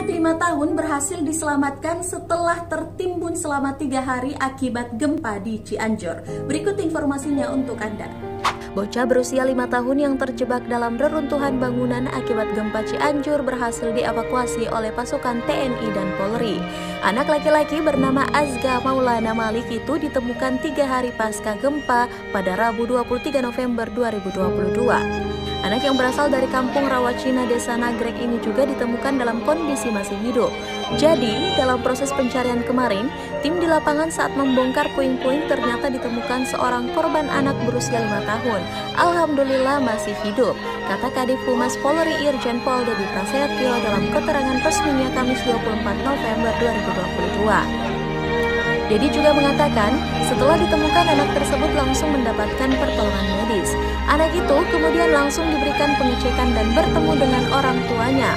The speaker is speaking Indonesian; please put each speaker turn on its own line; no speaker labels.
Anak 5 tahun berhasil diselamatkan setelah tertimbun selama 3 hari akibat gempa di Cianjur. Berikut informasinya untuk Anda. Bocah berusia 5 tahun yang terjebak dalam reruntuhan bangunan akibat gempa Cianjur berhasil dievakuasi oleh pasukan TNI dan Polri. Anak laki-laki bernama Azga Maulana Malik itu ditemukan 3 hari pasca gempa pada Rabu 23 November 2022. Anak yang berasal dari kampung Rawacina Desa Nagrek ini juga ditemukan dalam kondisi masih hidup. Jadi, dalam proses pencarian kemarin, tim di lapangan saat membongkar puing-puing ternyata ditemukan seorang korban anak berusia 5 tahun. Alhamdulillah masih hidup, kata Kadif Humas Polri Irjen Pol Dedi Prasetyo dalam keterangan resminya Kamis 24 November 2022. Dedi juga mengatakan, setelah ditemukan anak tersebut langsung mendapatkan pertolongan medis. Anak itu kemudian langsung diberikan pengecekan dan bertemu dengan orang tuanya.